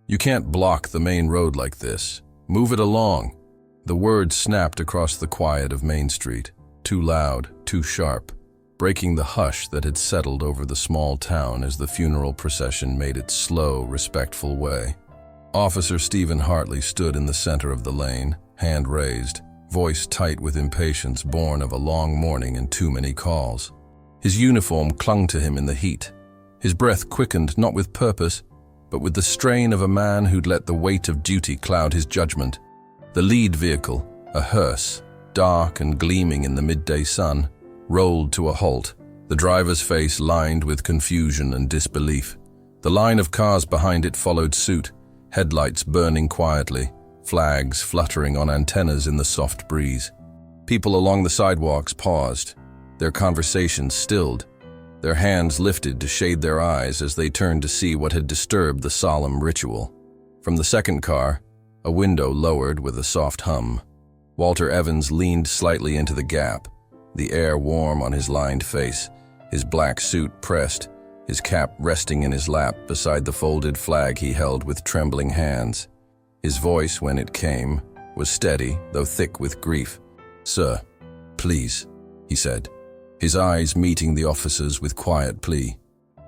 "You can't block the main road like this. Move it along." The words snapped across the quiet of Main Street, too loud, too sharp, breaking the hush that had settled over the small town as the funeral procession made its slow, respectful way. Officer Stephen Hartley stood in the center of the lane, hand raised, voice tight with impatience born of a long morning and too many calls. His uniform clung to him in the heat. His breath quickened not with purpose, but with the strain of a man who'd let the weight of duty cloud his judgment. The lead vehicle, a hearse, dark and gleaming in the midday sun, rolled to a halt, the driver's face lined with confusion and disbelief. The line of cars behind it followed suit, headlights burning quietly, flags fluttering on antennas in the soft breeze. People along the sidewalks paused, their conversations stilled, their hands lifted to shade their eyes as they turned to see what had disturbed the solemn ritual. From the second car, a window lowered with a soft hum. Walter Evans leaned slightly into the gap, the air warm on his lined face, his black suit pressed, his cap resting in his lap beside the folded flag he held with trembling hands. His voice, when it came, was steady, though thick with grief. "Sir, please," he said, his eyes meeting the officer's with quiet plea.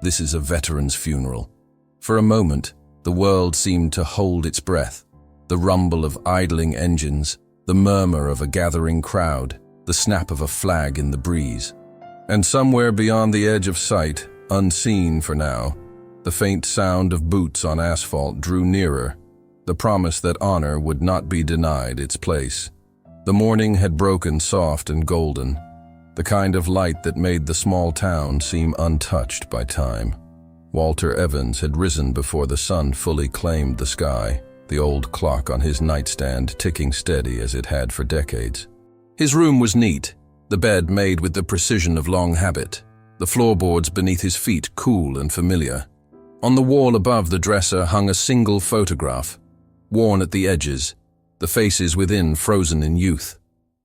"This is a veteran's funeral." For a moment, the world seemed to hold its breath. The rumble of idling engines, the murmur of a gathering crowd, the snap of a flag in the breeze. And somewhere beyond the edge of sight, unseen for now, the faint sound of boots on asphalt drew nearer, the promise that honor would not be denied its place. The morning had broken soft and golden, the kind of light that made the small town seem untouched by time. Walter Evans had risen before the sun fully claimed the sky, the old clock on his nightstand ticking steady as it had for decades. His room was neat, the bed made with the precision of long habit, the floorboards beneath his feet cool and familiar. On the wall above the dresser hung a single photograph, worn at the edges, the faces within frozen in youth.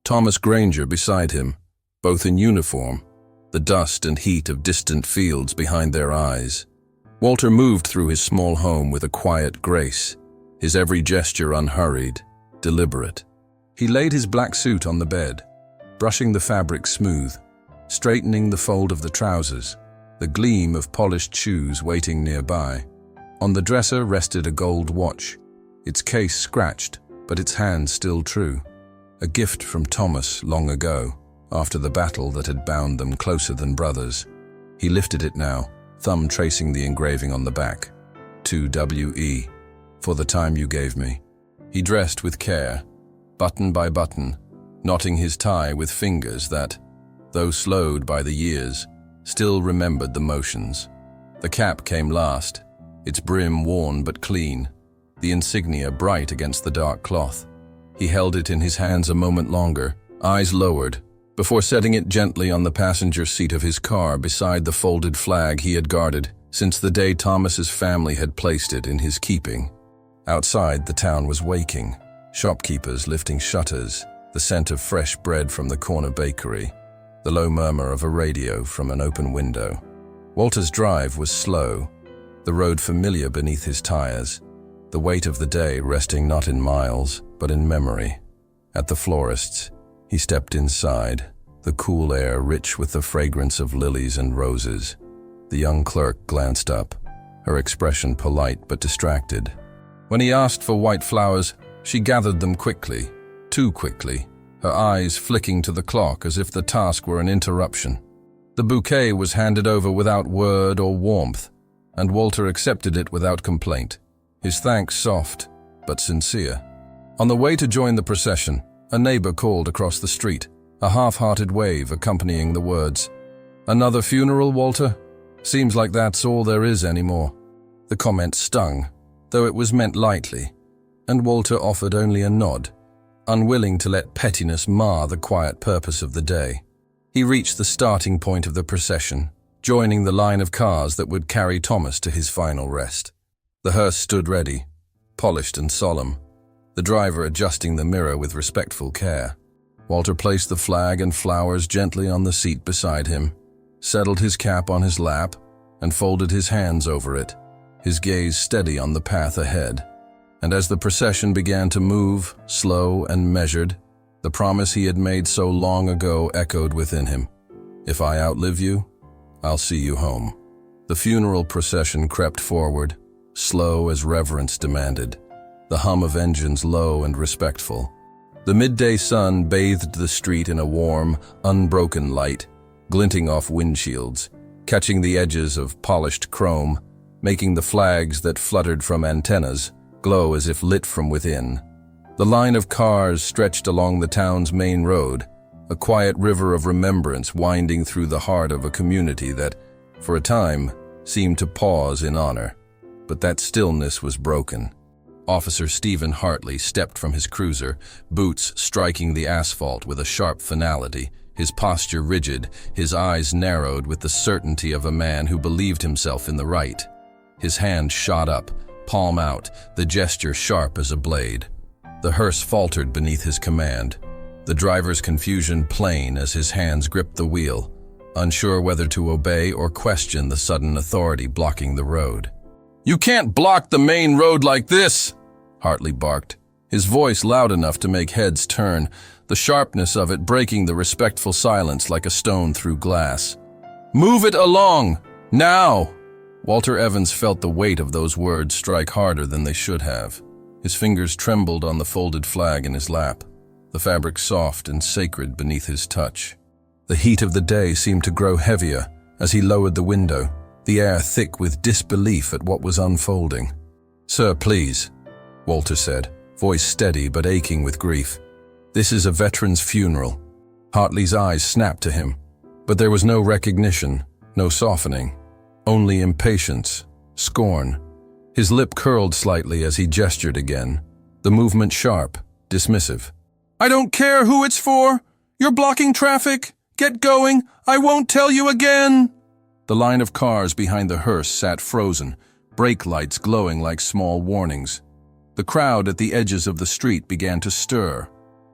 Thomas Granger beside him, both in uniform, the dust and heat of distant fields behind their eyes. Walter moved through his small home with a quiet grace, his every gesture unhurried, deliberate. He laid his black suit on the bed, brushing the fabric smooth, straightening the fold of the trousers, the gleam of polished shoes waiting nearby. On the dresser rested a gold watch, its case scratched, but its hand still true. A gift from Thomas long ago, after the battle that had bound them closer than brothers. He lifted it now, thumb tracing the engraving on the back. To W.E. For the time you gave me. He dressed with care, button by button, knotting his tie with fingers that, though slowed by the years, still remembered the motions. The cap came last, its brim worn but clean, the insignia bright against the dark cloth. He held it in his hands a moment longer, eyes lowered, before setting it gently on the passenger seat of his car beside the folded flag he had guarded since the day Thomas's family had placed it in his keeping. Outside, the town was waking, shopkeepers lifting shutters, the scent of fresh bread from the corner bakery, the low murmur of a radio from an open window. Walter's drive was slow, the road familiar beneath his tires, the weight of the day resting not in miles, but in memory. At the florist's, he stepped inside, the cool air rich with the fragrance of lilies and roses. The young clerk glanced up, her expression polite but distracted. When he asked for white flowers, she gathered them quickly, too quickly, her eyes flicking to the clock as if the task were an interruption. The bouquet was handed over without word or warmth, and Walter accepted it without complaint, his thanks soft but sincere. On the way to join the procession, a neighbor called across the street, a half-hearted wave accompanying the words, "Another funeral, Walter? Seems like that's all there is anymore." The comment stung, though it was meant lightly, and Walter offered only a nod, unwilling to let pettiness mar the quiet purpose of the day. He reached the starting point of the procession, joining the line of cars that would carry Thomas to his final rest. The hearse stood ready, polished and solemn, the driver adjusting the mirror with respectful care. Walter placed the flag and flowers gently on the seat beside him, settled his cap on his lap, and folded his hands over it, his gaze steady on the path ahead. And as the procession began to move, slow and measured, the promise he had made so long ago echoed within him. If I outlive you, I'll see you home. The funeral procession crept forward, slow as reverence demanded, the hum of engines low and respectful. The midday sun bathed the street in a warm, unbroken light, glinting off windshields, catching the edges of polished chrome, making the flags that fluttered from antennas glow as if lit from within. The line of cars stretched along the town's main road, a quiet river of remembrance winding through the heart of a community that, for a time, seemed to pause in honor. But that stillness was broken. Officer Stephen Hartley stepped from his cruiser, boots striking the asphalt with a sharp finality, his posture rigid, his eyes narrowed with the certainty of a man who believed himself in the right. His hand shot up, palm out, the gesture sharp as a blade. The hearse faltered beneath his command, the driver's confusion plain as his hands gripped the wheel, unsure whether to obey or question the sudden authority blocking the road. "You can't block the main road like this!" Hartley barked, his voice loud enough to make heads turn, the sharpness of it breaking the respectful silence like a stone through glass. "Move it along! Now!" Walter Evans felt the weight of those words strike harder than they should have. His fingers trembled on the folded flag in his lap, the fabric soft and sacred beneath his touch. The heat of the day seemed to grow heavier as he lowered the window, the air thick with disbelief at what was unfolding. "Sir, please," Walter said, voice steady but aching with grief. "This is a veteran's funeral." Hartley's eyes snapped to him, but there was no recognition, no softening, only impatience, scorn. His lip curled slightly as he gestured again, the movement sharp, dismissive. "I don't care who it's for. You're blocking traffic. Get going. I won't tell you again." The line of cars behind the hearse sat frozen, brake lights glowing like small warnings. The crowd at the edges of the street began to stir.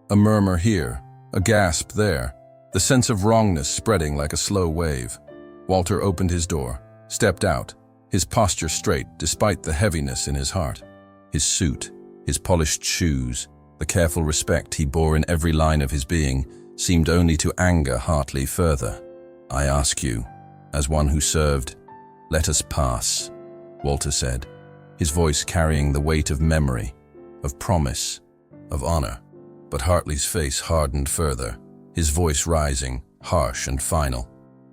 A murmur here, a gasp there, the sense of wrongness spreading like a slow wave. Walter opened his door, stepped out, his posture straight despite the heaviness in his heart. His suit, his polished shoes, the careful respect he bore in every line of his being seemed only to anger Hartley further. "I ask you, as one who served, let us pass," Walter said, his voice carrying the weight of memory, of promise, of honor. But Hartley's face hardened further, his voice rising, harsh and final.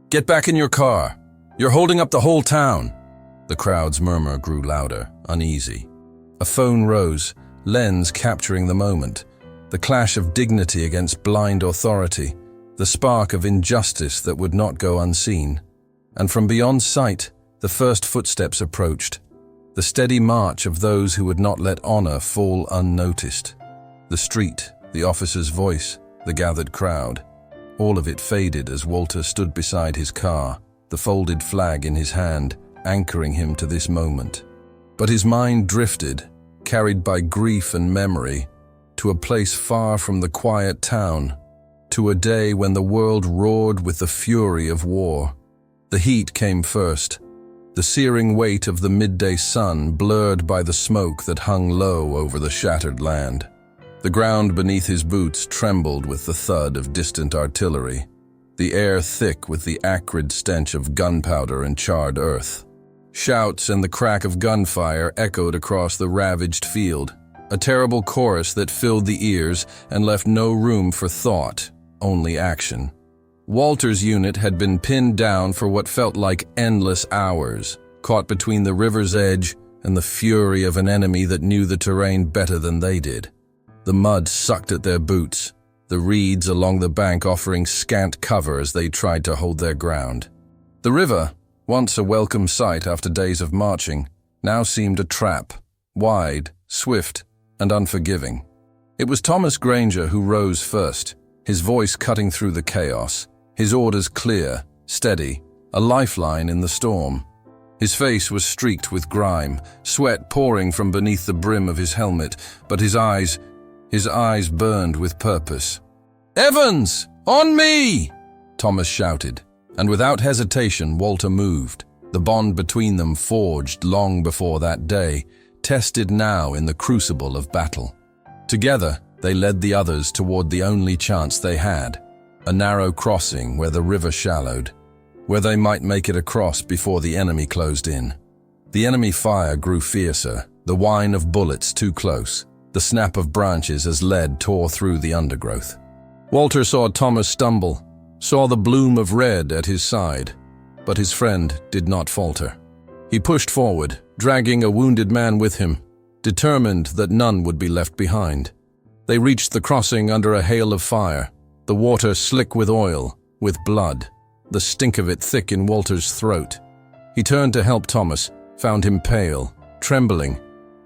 "Get back in your car! You're holding up the whole town!" The crowd's murmur grew louder, uneasy. A phone rose, lens capturing the moment, the clash of dignity against blind authority, the spark of injustice that would not go unseen. And from beyond sight, the first footsteps approached, the steady march of those who would not let honor fall unnoticed. The street, the officer's voice, the gathered crowd, all of it faded as Walter stood beside his car, the folded flag in his hand, anchoring him to this moment. But his mind drifted, carried by grief and memory, to a place far from the quiet town, to a day when the world roared with the fury of war. The heat came first, the searing weight of the midday sun blurred by the smoke that hung low over the shattered land. The ground beneath his boots trembled with the thud of distant artillery, the air thick with the acrid stench of gunpowder and charred earth. Shouts and the crack of gunfire echoed across the ravaged field, a terrible chorus that filled the ears and left no room for thought, only action. Walter's unit had been pinned down for what felt like endless hours, caught between the river's edge and the fury of an enemy that knew the terrain better than they did. The mud sucked at their boots, the reeds along the bank offering scant cover as they tried to hold their ground. The river, once a welcome sight after days of marching, now seemed a trap, wide, swift, and unforgiving. It was Thomas Granger who rose first, his voice cutting through the chaos, his orders clear, steady, a lifeline in the storm. His face was streaked with grime, sweat pouring from beneath the brim of his helmet, but his eyes burned with purpose. "Evans! On me!" Thomas shouted, and without hesitation Walter moved. The bond between them, forged long before that day, tested now in the crucible of battle. Together, they led the others toward the only chance they had, a narrow crossing where the river shallowed, where they might make it across before the enemy closed in. The enemy fire grew fiercer, the whine of bullets too close, the snap of branches as lead tore through the undergrowth. Walter saw Thomas stumble, saw the bloom of red at his side, but his friend did not falter. He pushed forward, dragging a wounded man with him, determined that none would be left behind. They reached the crossing under a hail of fire, the water slick with oil, with blood, the stink of it thick in Walter's throat. He turned to help Thomas, found him pale, trembling,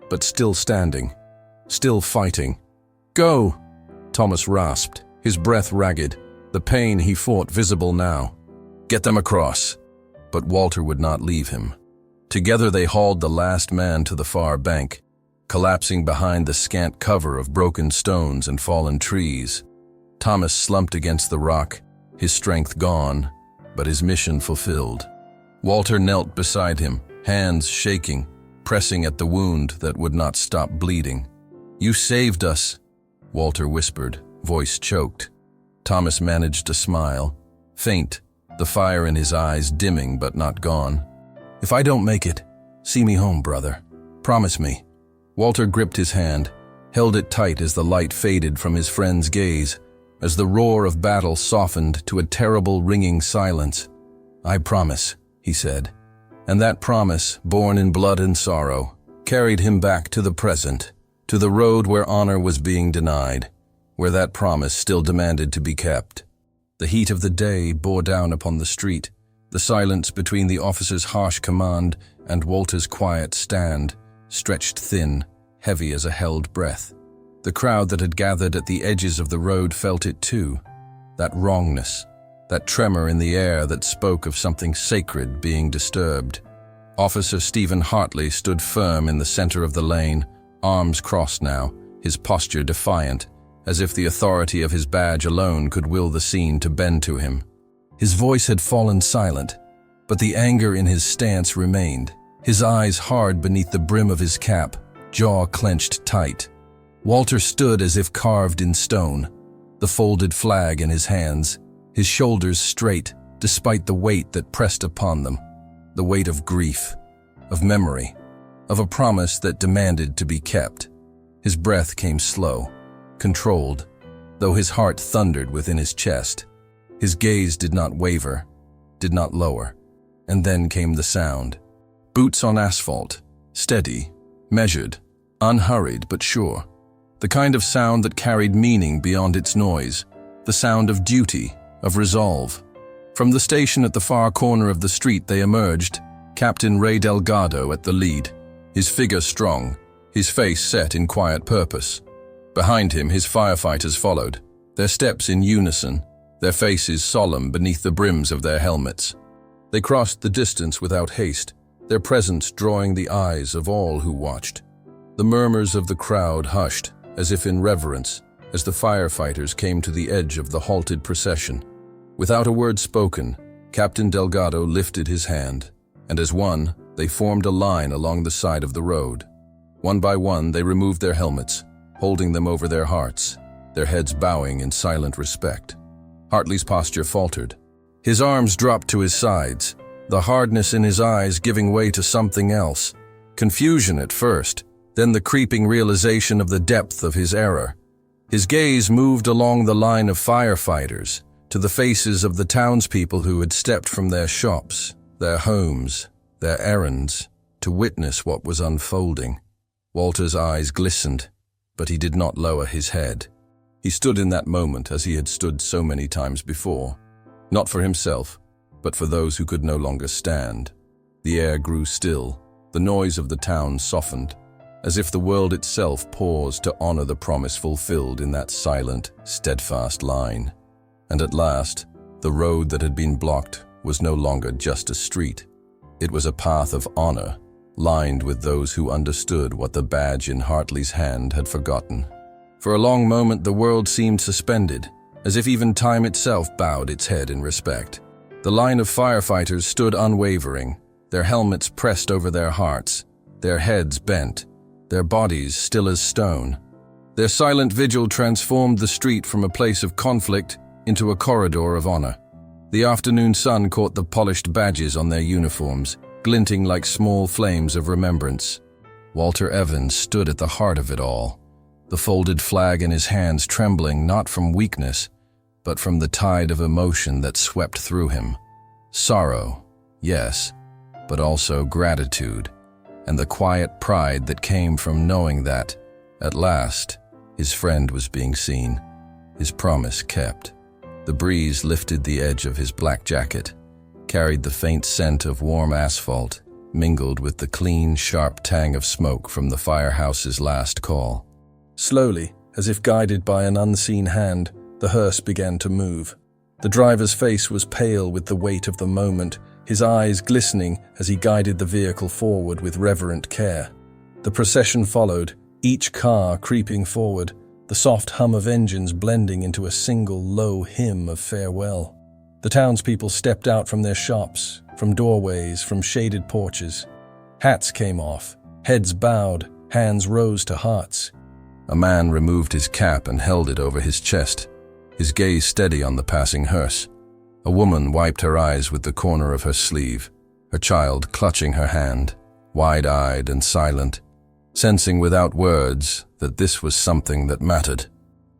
but still standing, still fighting. "Go!" Thomas rasped, his breath ragged, the pain he fought visible now. "Get them across." But Walter would not leave him. Together they hauled the last man to the far bank, collapsing behind the scant cover of broken stones and fallen trees. Thomas slumped against the rock, his strength gone, but his mission fulfilled. Walter knelt beside him, hands shaking, pressing at the wound that would not stop bleeding. "You saved us," Walter whispered, voice choked. Thomas managed to smile, faint, the fire in his eyes dimming but not gone. "If I don't make it, see me home, brother. Promise me." Walter gripped his hand, held it tight as the light faded from his friend's gaze, as the roar of battle softened to a terrible ringing silence. "I promise," he said. And that promise, born in blood and sorrow, carried him back to the present, to the road where honor was being denied, where that promise still demanded to be kept. The heat of the day bore down upon the street, the silence between the officer's harsh command and Walter's quiet stand, stretched thin, heavy as a held breath. The crowd that had gathered at the edges of the road felt it too, that wrongness, that tremor in the air that spoke of something sacred being disturbed. Officer Stephen Hartley stood firm in the center of the lane, arms crossed now, his posture defiant, as if the authority of his badge alone could will the scene to bend to him. His voice had fallen silent, but the anger in his stance remained, his eyes hard beneath the brim of his cap, jaw clenched tight. Walter stood as if carved in stone, the folded flag in his hands, his shoulders straight despite the weight that pressed upon them, the weight of grief, of memory, of a promise that demanded to be kept. His breath came slow, controlled, though his heart thundered within his chest. His gaze did not waver, did not lower. And then came the sound. Boots on asphalt, steady, measured, unhurried but sure. The kind of sound that carried meaning beyond its noise, the sound of duty, of resolve. From the station at the far corner of the street they emerged, Captain Ray Delgado at the lead, his figure strong, his face set in quiet purpose. Behind him his firefighters followed, their steps in unison, their faces solemn beneath the brims of their helmets. They crossed the distance without haste, their presence drawing the eyes of all who watched. The murmurs of the crowd hushed, as if in reverence, as the firefighters came to the edge of the halted procession. Without a word spoken, Captain Delgado lifted his hand, and as one, they formed a line along the side of the road. One by one, they removed their helmets, holding them over their hearts, their heads bowing in silent respect. Hartley's posture faltered. His arms dropped to his sides, the hardness in his eyes giving way to something else. Confusion at first, then the creeping realization of the depth of his error. His gaze moved along the line of firefighters, to the faces of the townspeople who had stepped from their shops, their homes, their errands, to witness what was unfolding. Walter's eyes glistened, but he did not lower his head. He stood in that moment as he had stood so many times before, not for himself, but for those who could no longer stand. The air grew still, the noise of the town softened, as if the world itself paused to honor the promise fulfilled in that silent, steadfast line. And at last, the road that had been blocked was no longer just a street. It was a path of honor, lined with those who understood what the badge in Hartley's hand had forgotten. For a long moment the world seemed suspended, as if even time itself bowed its head in respect. The line of firefighters stood unwavering, their helmets pressed over their hearts, their heads bent, their bodies still as stone. Their silent vigil transformed the street from a place of conflict into a corridor of honor. The afternoon sun caught the polished badges on their uniforms, glinting like small flames of remembrance. Walter Evans stood at the heart of it all, the folded flag in his hands trembling not from weakness, but from the tide of emotion that swept through him. Sorrow, yes, but also gratitude, and the quiet pride that came from knowing that, at last, his friend was being seen, his promise kept. The breeze lifted the edge of his black jacket, carried the faint scent of warm asphalt, mingled with the clean, sharp tang of smoke from the firehouse's last call. Slowly, as if guided by an unseen hand, the hearse began to move. The driver's face was pale with the weight of the moment, his eyes glistening as he guided the vehicle forward with reverent care. The procession followed, each car creeping forward, the soft hum of engines blending into a single low hymn of farewell. The townspeople stepped out from their shops, from doorways, from shaded porches. Hats came off, heads bowed, hands rose to hearts. A man removed his cap and held it over his chest, his gaze steady on the passing hearse. A woman wiped her eyes with the corner of her sleeve, her child clutching her hand, wide-eyed and silent, sensing without words that this was something that mattered.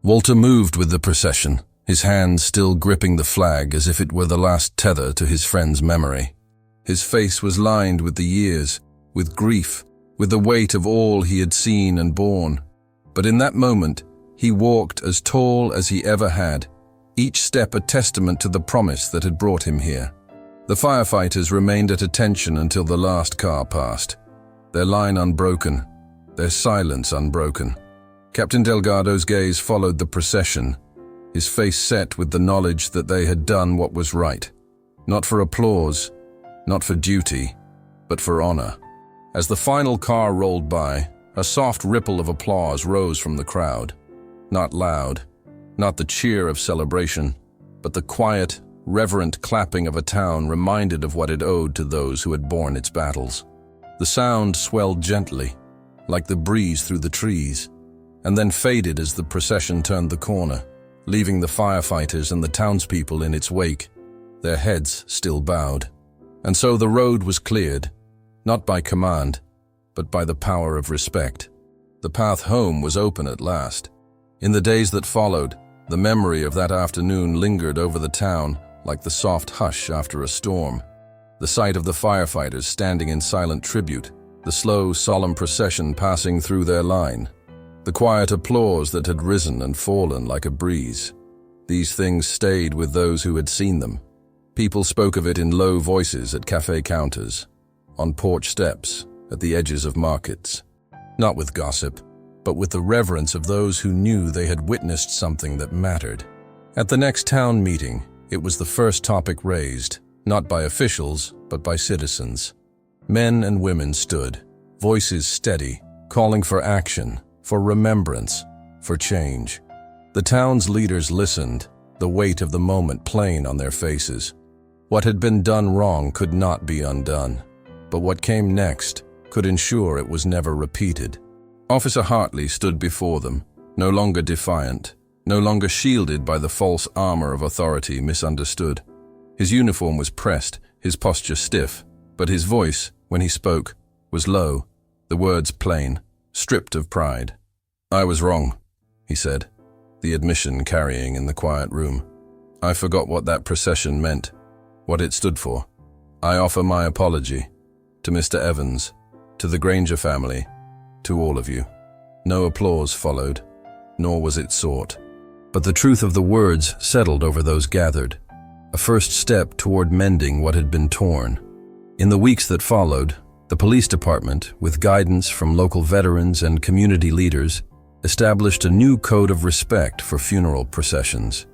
Walter moved with the procession, his hands still gripping the flag as if it were the last tether to his friend's memory. His face was lined with the years, with grief, with the weight of all he had seen and borne. But in that moment, he walked as tall as he ever had, each step a testament to the promise that had brought him here. The firefighters remained at attention until the last car passed, their line unbroken, their silence unbroken. Captain Delgado's gaze followed the procession, his face set with the knowledge that they had done what was right, not for applause, not for duty, but for honor. As the final car rolled by, a soft ripple of applause rose from the crowd. Not loud, not the cheer of celebration, but the quiet, reverent clapping of a town reminded of what it owed to those who had borne its battles. The sound swelled gently, like the breeze through the trees, and then faded as the procession turned the corner, leaving the firefighters and the townspeople in its wake, their heads still bowed. And so the road was cleared, not by command, but by the power of respect. The path home was open at last. In the days that followed, the memory of that afternoon lingered over the town like the soft hush after a storm. The sight of the firefighters standing in silent tribute, the slow, solemn procession passing through their line, the quiet applause that had risen and fallen like a breeze. These things stayed with those who had seen them. People spoke of it in low voices at cafe counters, on porch steps, at the edges of markets. Not with gossip, but with the reverence of those who knew they had witnessed something that mattered. At the next town meeting, it was the first topic raised, not by officials, but by citizens. Men and women stood, voices steady, calling for action, for remembrance, for change. The town's leaders listened, the weight of the moment plain on their faces. What had been done wrong could not be undone, but what came next could ensure it was never repeated. Officer Hartley stood before them, no longer defiant, no longer shielded by the false armor of authority misunderstood. His uniform was pressed, his posture stiff, but his voice, when he spoke, was low, the words plain, stripped of pride. "I was wrong," he said, the admission carrying in the quiet room. "I forgot what that procession meant, what it stood for. I offer my apology to Mr. Evans, to the Granger family, to all of you." No applause followed, nor was it sought. But the truth of the words settled over those gathered, a first step toward mending what had been torn. In the weeks that followed, the police department, with guidance from local veterans and community leaders, established a new code of respect for funeral processions,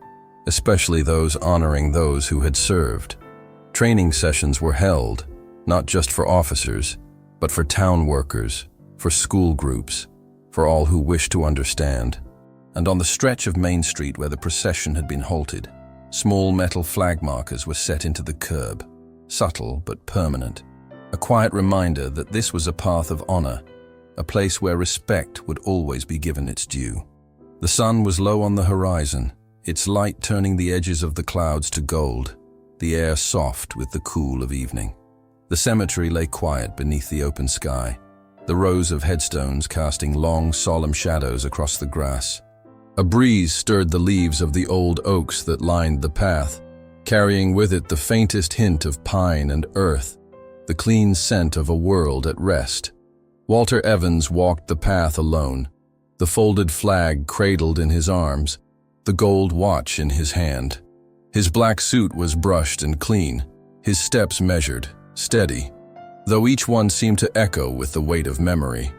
especially those honoring those who had served. Training sessions were held, not just for officers, but for town workers, for school groups, for all who wished to understand. And on the stretch of Main Street where the procession had been halted, small metal flag markers were set into the curb, subtle but permanent. a quiet reminder that this was a path of honor, a place where respect would always be given its due. The sun was low on the horizon, its light turning the edges of the clouds to gold, the air soft with the cool of evening. The cemetery lay quiet beneath the open sky, the rows of headstones casting long, solemn shadows across the grass. A breeze stirred the leaves of the old oaks that lined the path, carrying with it the faintest hint of pine and earth, the clean scent of a world at rest. Walter Evans walked the path alone, the folded flag cradled in his arms, the gold watch in his hand. His black suit was brushed and clean, his steps measured, steady, though each one seemed to echo with the weight of memory.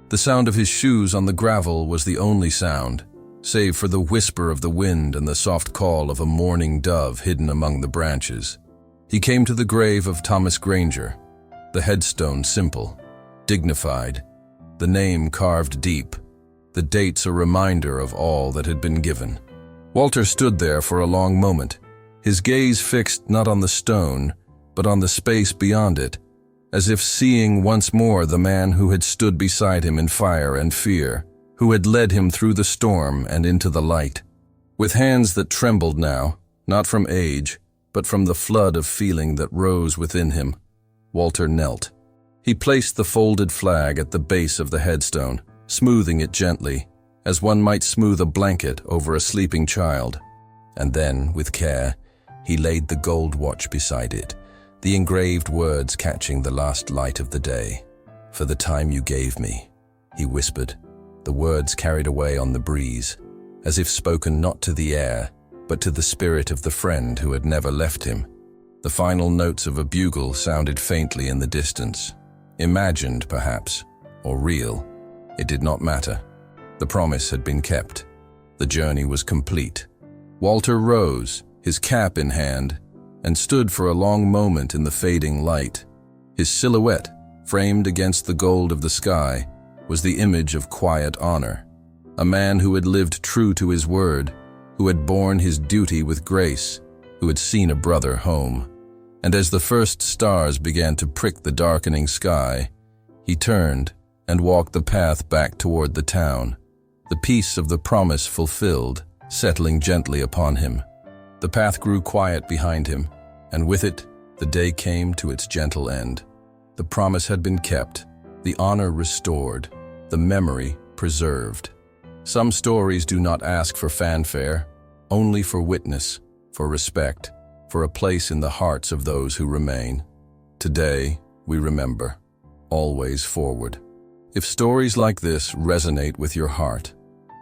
The sound of his shoes on the gravel was the only sound, save for the whisper of the wind and the soft call of a mourning dove hidden among the branches. He came to the grave of Thomas Granger, the headstone simple, dignified, the name carved deep, the dates a reminder of all that had been given. Walter stood there for a long moment, his gaze fixed not on the stone, but on the space beyond it, as if seeing once more the man who had stood beside him in fire and fear, who had led him through the storm and into the light. With hands that trembled now, not from age, but from the flood of feeling that rose within him, Walter knelt. He placed the folded flag at the base of the headstone, smoothing it gently, as one might smooth a blanket over a sleeping child. And then, with care, he laid the gold watch beside it, the engraved words catching the last light of the day. "For the time you gave me," he whispered, the words carried away on the breeze, as if spoken not to the air, but to the spirit of the friend who had never left him. The final notes of a bugle sounded faintly in the distance. Imagined, perhaps, or real. It did not matter. The promise had been kept. The journey was complete. Walter rose, his cap in hand, and stood for a long moment in the fading light. His silhouette, framed against the gold of the sky, was the image of quiet honor. A man who had lived true to his word, who had borne his duty with grace, who had seen a brother home. And as the first stars began to prick the darkening sky, he turned and walked the path back toward the town, the peace of the promise fulfilled, settling gently upon him. The path grew quiet behind him, and with it, the day came to its gentle end. The promise had been kept, the honor restored, the memory preserved. Some stories do not ask for fanfare, only for witness, for respect, for a place in the hearts of those who remain. Today, we remember, always forward. If stories like this resonate with your heart,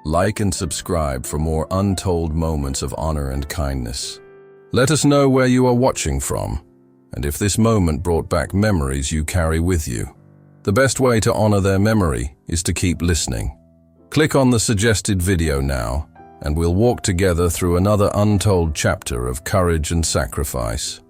like and subscribe for more untold moments of honor and kindness. Let us know where you are watching from, and if this moment brought back memories you carry with you. The best way to honor their memory is to keep listening. Click on the suggested video now, and we'll walk together through another untold chapter of courage and sacrifice.